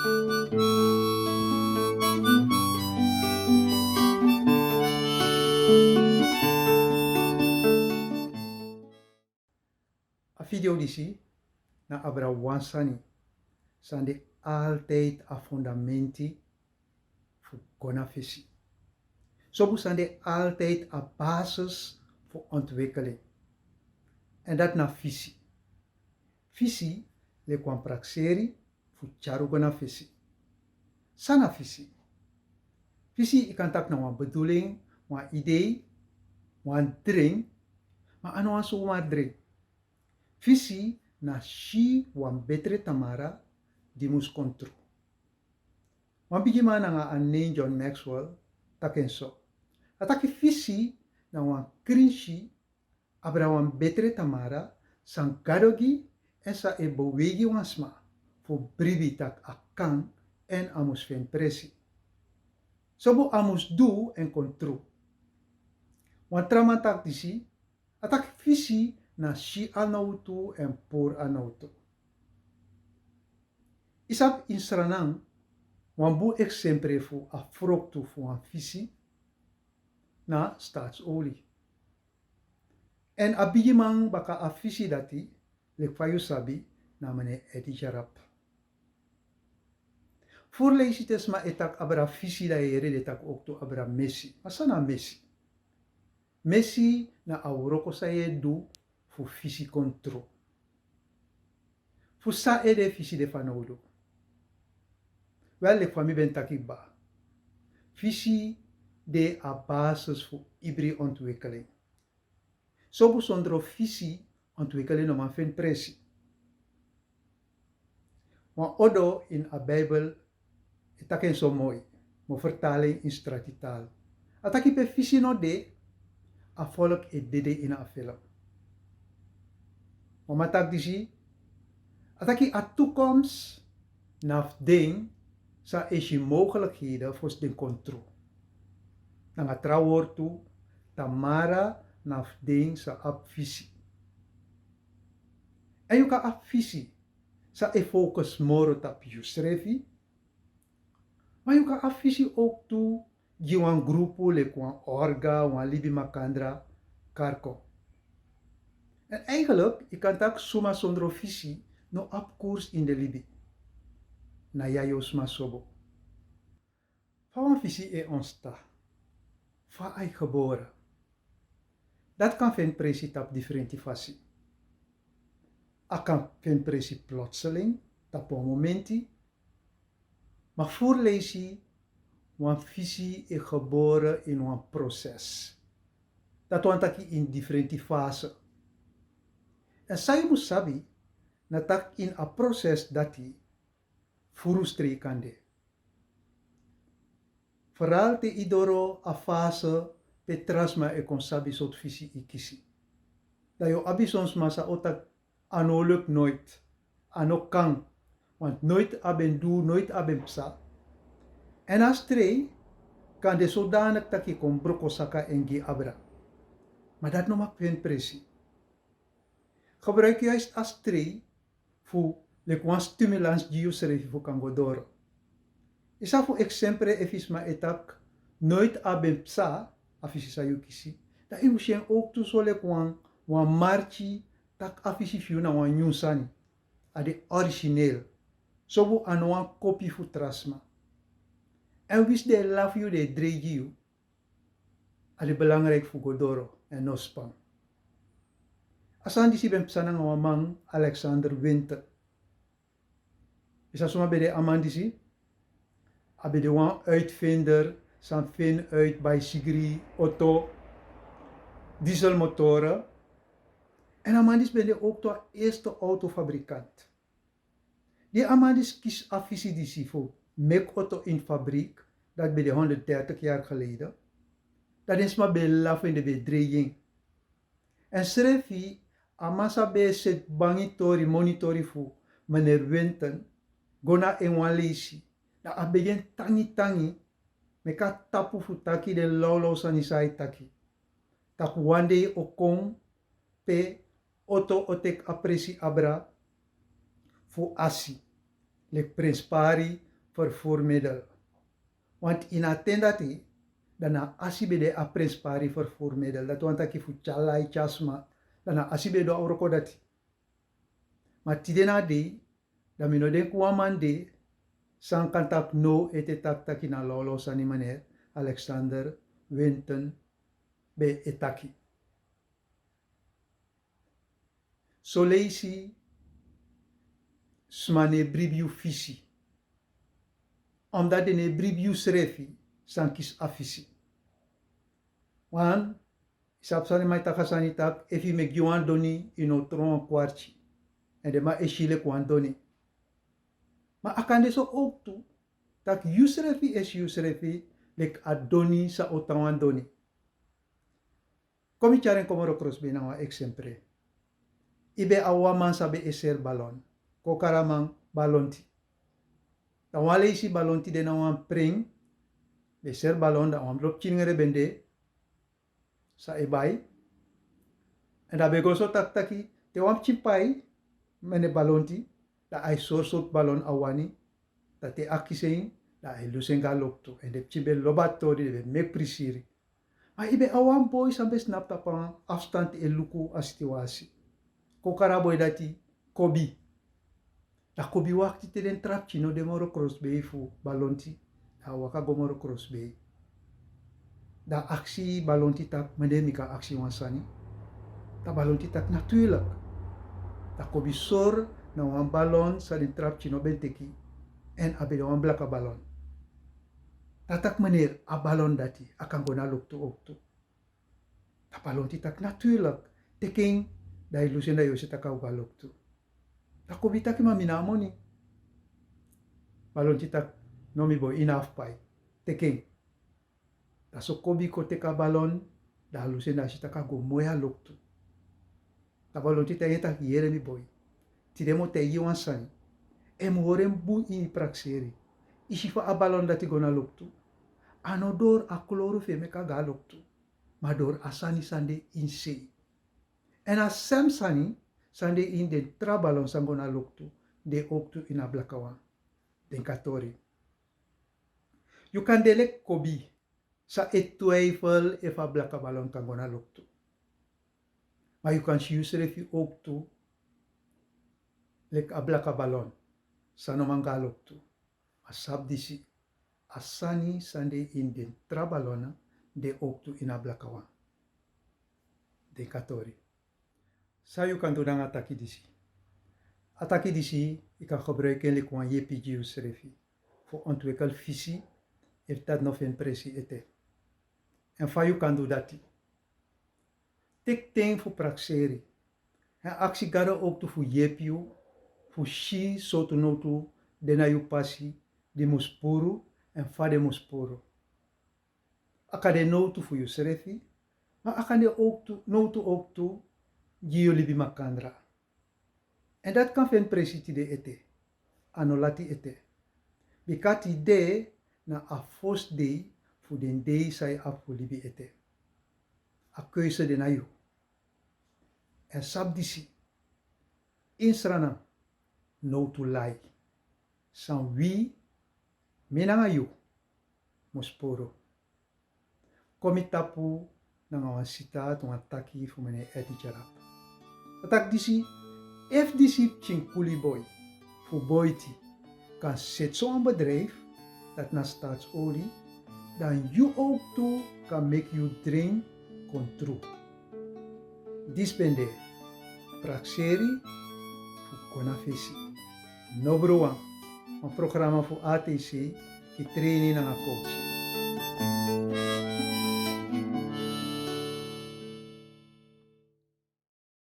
A video disi na abra wansani sande altijd a fundamenti voor gona visie. Zo sande altijd a basis voor ontwikkeling. En dat na visie. Visie le kwam prakseri voor charu gona visie. Sana visie. Visie kan tak na wan bedoeling, wan idee, wan drink, maar ano wan so wan drink. Visie na shi wan betre tamara di mus kontro. Wan bigi man nga an John Maxwell taken so. Ataki visie na wan krinshi abra wan betre tamara san gadogi en sa e bewegi wan sma voor bribi tak akan en amus fen presi. Sobo amus do en kontro. Wan tramantak disi ataki visie na shi anautu en por anautu. Isap insranang wan bu exemple fu a froktu fu wan visie na staatsolie. En a bigimang baka a visie dati lek fayu sabi na mene eti jarap. Voorleesites ma etak abra visie da ere detak ook to abra messi. Masana messi. Messi na auroko sa ye du fu visie kontro. Fu sa ede visie de fanodo. Wel lek fami ben takik ba. Visie de a basis fu ibri ontwikkeling. Sobu sondro visie ontwikkeling om aan fen presi. Wan odo in a Bijbel itaken so mooi. Mo vertaling in stratitaal. Ataki pe visie no de a volk e dede in a film. Mamatak disi ataki a toekomst naf ding sa eshi mogelijkheden voor den kontro. Nanga trouwortu tamara naf ding sa ap visie. En yuka ap visie sa e focus moro tap yusrefi. Maar yuka ap visie ook tu jiwan grupo le kwan orga wan libi makandra karko. En eigenlijk, je kan tak suma sondro visie no ap koers in de libi. Na yayo sma sobo. Van visie e onsta. Van ai geboren. Dat kan ven presi tap differentifatie. A kan ven presi plotseling, tap een momenti. Maar voorleesi, wan visie e geboren in wan proces. Dat wan taki in differenti fase. En sai mu sabi, na tak in a proces dati, furustri kande. Vooral te idoro a fase petrasma e kon sabi sot visie ikisi. Da yo abisons masa otak anoluk nooit, anokang, want nooit aben du, nooit aben psa. En as trei, kan de zodanig taki kon broko saka engi abra. Maar dat no mak pen presi. Gebruik juist as trei voor lekwan stimulans giusrefi voor kan godoro. Isa voor exemple efisma etak nooit aben psa afisi sayukisi. Da imusien ook tu so lekwan wan marchi tak afisi fiu na wan nyunsani. Ade origineel. Sobu ano wan kopi fu trasma. En wist de love you de dregi you. Ade belangrijk fu godoro en nospang. Asan disi ben psa nga wamang Alexander Winter. Isa suma bede amandisi. Abe de wan uitvinder, san fin uit bij Sigri, auto, dieselmotoren. En amandis ben de ook de eerste autofabrikant. Die amandis kies afvisie disi voor mek auto in fabriek, dat bij de 130 jaar geleden. Dat is maar bij laf in de bedreiging. En schreef amasa be set bangitori monitori voor meneer Winten, gona en walesi. Na abegen tangi, meka tapu futaki de lolo sanisai taki. Tak wande okong pe oto otek apresi abra fu asi. Lek prins pari vervoermiddel. Want in attendati, dana asibe de aprenspari vervoermiddel. Dat want aki fu chalai chasma, dana asibe do aurokodati. Maar tidena de, da mino den kuaman de, san kantak no ete tak na lolo sani maner, Alexander Winton be etaki. Soleisi smane bribiu fisi. Omdat de ne bribiu srefi san kis afisi. Wan isapsani mai takasani tak efi me giwan doni ino tron kwarchi. En de ma eshile kwan doni. Maar akande so ook toe dat yusrefi es yusrefi lek adoni sa otawan doni. Komi charen komoro crossbe na wa exemple. Ibe awaman sabe eser balon. Kokaramang balonti. Dan wale isi balonti de na wan pring. Be ser balon da wan blok chingere bende. Sa ebai. En da begoso taki. Te wan chipai. Mene balonti. Da ai sorsot balon awani. Da te akisein. Da ai lusenga lokto. En de chimbe lobato de mek prisiri. Maar ibe awan boy sambe snap tapan afstand e luku a situasi. Kokara boy dati kobi. Da kobi wakti te den trap chino de moro crossbay fu balonti. Da waka gomoro crossbay. Da aksi balonti tak mendemika aksi wansani. Da balonti tak natuurlijk. Da kobi sor na wan balon sa den trap chino benteki. En abe de wan blaka balon. Tatak meneer a balon dati akan gona luktu oktu. Ta balon tak natuurlijk. Teking da ilusen da yose takau baloktu. Ta kobi taki ma minamoni. Balon tak nomi boy enough pai. Teking. Da so kobi ko teka balon da ilusen da sitaka go moya loktu. Ta balon tak yeta yere mi boy. Tidemo te yiwansani. Horem bu in prakseri. Isifa a balon dati gona loktu. Anodor a kloro feme ka ga loktu. Mador asani sande in sei. En a sem sani sande in den trabalon sangona loktu. De oktu in a blakawan. Den katori. You kan delek kobi. Sa et twijfel if a blakabalon kan gona loktu. Maar you kan use refi oktu. Lek a blakabalon. Sanomanga loktu. Asab disi. Asani sande in den trabalona de oktu in a blakawan. Den katori. Sa you kan doen ataki disi. Ataki disi, ik kan gebruiken likwan JPG usrefi. Voor ontwikkel visie, if dat nog een pressie ete. En fa you kan doen dati. Tik ting voor prakseri. En actie gada ook to voor JPU, voor shi soto notu, dena you passi, de muspuru, en fa de muspuru. Akade notu voor usrefi, maar akade ook to, notu ook to, gio libi makandra. En dat kan fen presiti de ete. Anolati ete. Bikati de na a fos de voor den de sai afu libi ete. A keuze de na you. En sabdisi. Insrana no to lie. San wi menanga you. Mosporo. Komitapu na ngawan sita tunga taki fu mene eti jarap. Atak disi. If disi chinkuli boy, voor boyti, kan zet zo'n bedrijf dat na staatsolie, dan you ook toe kan make you drink control. Dis bende, Prakseri, voor Fesi. No bro, een programma voor ATC, die training en coaching.